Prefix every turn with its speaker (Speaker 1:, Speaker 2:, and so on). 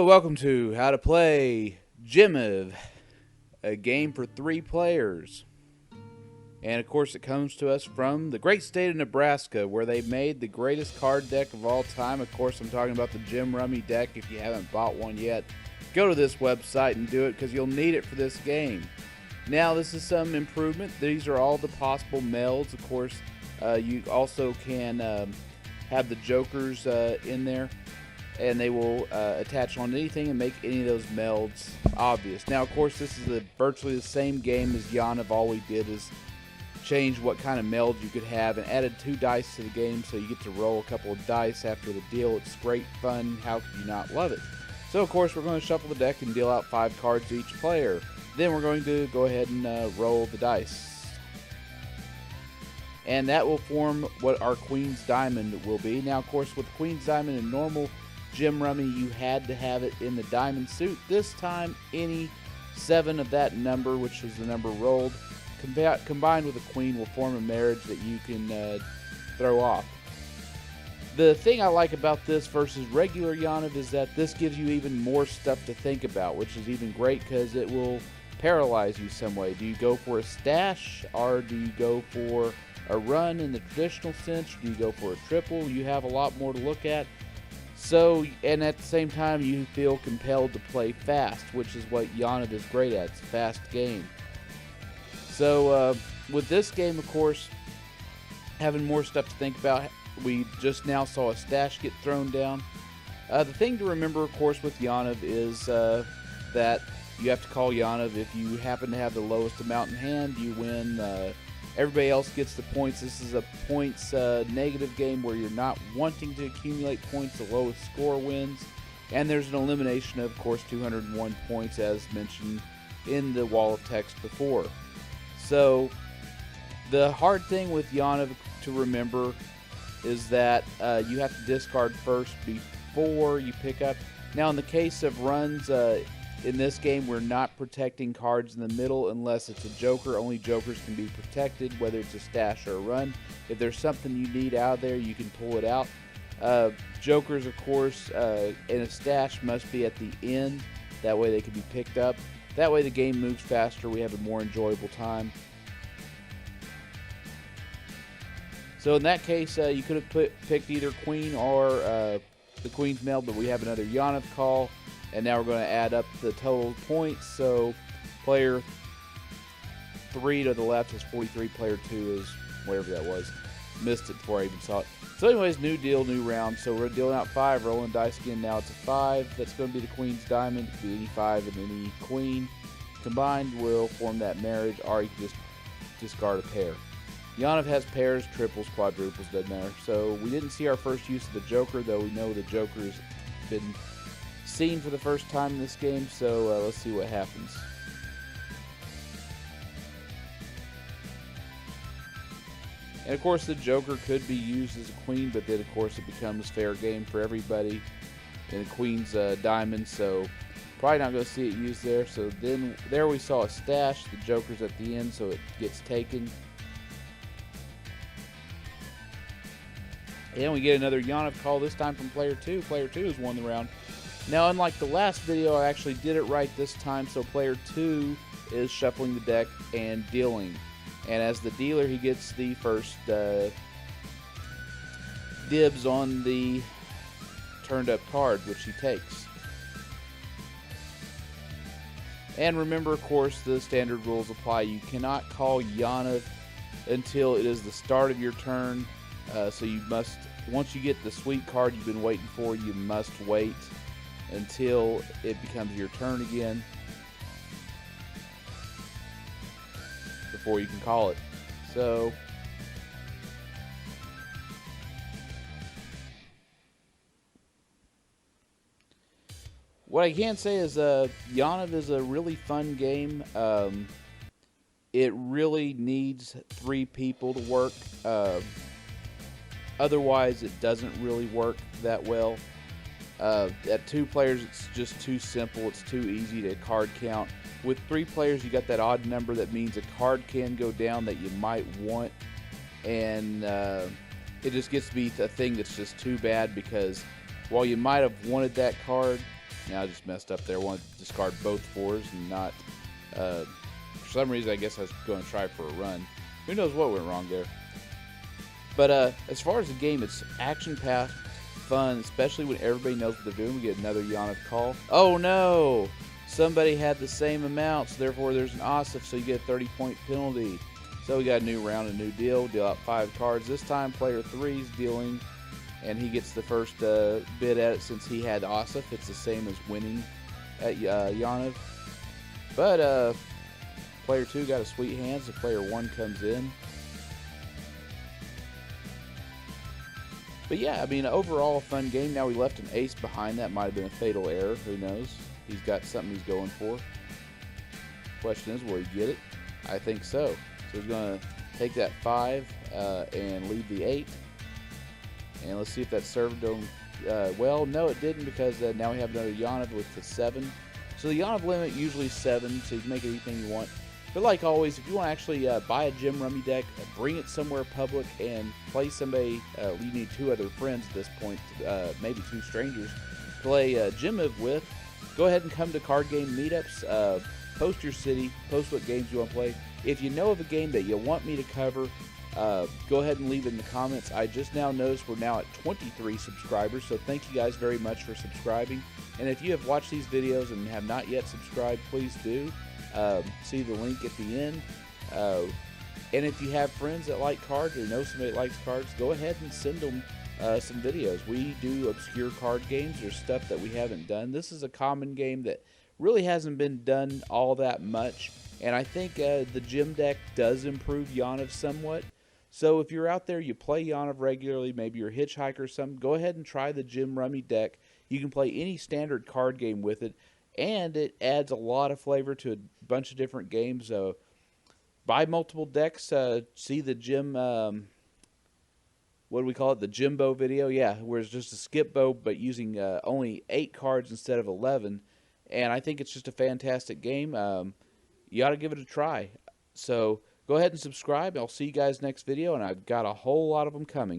Speaker 1: Welcome to How to Play Gemiv, a game for 3 players. And of course, it comes to us from the great state of Nebraska, where they made the greatest card deck of all time. Of course, I'm talking about the Gem Rummy deck. If you haven't bought one yet, go to this website and do it because you'll need it for this game. Now, this is some improvement. These are all the possible melds. Of course, you also can have the jokers in there, and they will attach on anything and make any of those melds obvious. Now, of course, this is virtually the same game as Gemiv. All we did is change what kind of meld you could have and added 2 dice to the game, so you get to roll a couple of dice after the deal. It's great fun. How could you not love it? So, of course, we're going to shuffle the deck and deal out 5 cards to each player. Then we're going to go ahead and roll the dice. And that will form what our Queen's Diamond will be. Now, of course, with Queen's Diamond in normal Gem Rummy, you had to have it in the diamond suit. This time, any 7 of that number, which was the number rolled, combined with a queen, will form a marriage that you can throw off. The thing I like about this versus regular Gemiv is that this gives you even more stuff to think about, which is even great because it will paralyze you some way. Do you go for a stash, or do you go for a run in the traditional sense? Do you go for a triple? You have a lot more to look at. So, and at the same time, you feel compelled to play fast, which is what Gemiv is great at. It's a fast game. So, with this game, of course, having more stuff to think about, we just now saw a stash get thrown down. The thing to remember, of course, with Gemiv is that you have to call Gemiv. If you happen to have the lowest amount in hand, you win. Everybody else gets the points. This is a points negative game where you're not wanting to accumulate points. The lowest score wins. And there's an elimination of course, 201 points, as mentioned in the wall of text before. So, the hard thing with Gemiv to remember is that you have to discard first before you pick up. Now, in the case of runs, in this game, we're not protecting cards in the middle unless it's a joker. Only jokers can be protected, whether it's a stash or a run. If there's something you need out of there, you can pull it out. Jokers, of course, in a stash must be at the end. That way they can be picked up. That way the game moves faster. We have a more enjoyable time. So in that case, you could have picked either queen or the queen's meld, but we have another Gemiv call. And now we're going to add up the total points. So player 3 to the left is 43. Player 2 is whatever that was. Missed it before I even saw it. So anyways, new deal, new round. So we're dealing out 5, rolling dice again. Now it's a 5. That's going to be the Queen's Diamond. It could be any 5 and any queen. Combined will form that marriage, or you can just discard a pair. Gemiv has pairs, triples, quadruples, doesn't matter. So we didn't see our first use of the Joker, though we know the Joker has been seen for the first time in this game, so let's see what happens. And of course the Joker could be used as a queen, but then of course it becomes fair game for everybody in a Queen's Diamond, so probably not going to see it used there. So then there we saw a stash. The Joker's at the end, so it gets taken. And we get another Gemiv call, this time from player 2. Player 2 has won the round. Now, unlike the last video, I actually did it right this time, so player 2 is shuffling the deck and dealing. And as the dealer, he gets the first dibs on the turned up card, which he takes. And remember, of course, the standard rules apply. You cannot call Gemiv until it is the start of your turn. So you must, once you get the sweet card you've been waiting for, you must wait until it becomes your turn again before you can call it. So what I can say is Gemiv is a really fun game. It really needs 3 people to work. Otherwise it doesn't really work that well. At 2 players, it's just too simple. It's too easy to card count. With 3 players, you got that odd number that means a card can go down that you might want, and it just gets to be a thing that's just too bad, because while you might have wanted that card, Now I just messed up there. I wanted to discard both 4s and not... for some reason, I guess I was going to try for a run. Who knows what went wrong there. But as far as the game, it's action-packed, fun, especially when everybody knows what they're doing. We get another Gemiv call. Oh no! Somebody had the same amount, so therefore there's an Osif, so you get a 30-point penalty. So we got a new round, a new deal. Deal out 5 cards. This time, player 3 is dealing, and he gets the first bid at it since he had Osif. It's the same as winning at Gemiv. But player 2 got a sweet hand, so player 1 comes in. But yeah, I mean, overall a fun game. Now we left an ace behind. That might have been a fatal error. Who knows? He's got something he's going for. Question is, will he get it? I think so. So he's going to take that 5 and leave the 8. And let's see if that served him. Well, no, it didn't, because now we have another Gemiv with the 7. So the Gemiv limit usually 7, so you can make anything you want. But like always, if you want to actually buy a Gem Rummy deck, bring it somewhere public and play somebody, you need 2 other friends at this point, maybe 2 strangers, play Gemiv with, go ahead and come to card game meetups, post your city, post what games you want to play. If you know of a game that you want me to cover, go ahead and leave it in the comments. I just now noticed we're now at 23 subscribers, so thank you guys very much for subscribing. And if you have watched these videos and have not yet subscribed, please do. See the link at the end. And if you have friends that like cards or know somebody that likes cards, go ahead and send them some videos. We do obscure card games or stuff that we haven't done. This is a common game that really hasn't been done all that much, and I think the Gem deck does improve Gemiv somewhat. So if you're out there, you play Gemiv regularly, maybe you're a hitchhiker or something, go ahead and try the Gem Rummy deck. You can play any standard card game with it, and it adds a lot of flavor to a bunch of different games. Buy multiple decks. See the Gem, what do we call it? The Jimbo video. Yeah, where it's just a skip bow, but using only 8 cards instead of 11. And I think it's just a fantastic game. You ought to give it a try. So go ahead and subscribe. I'll see you guys next video, and I've got a whole lot of them coming.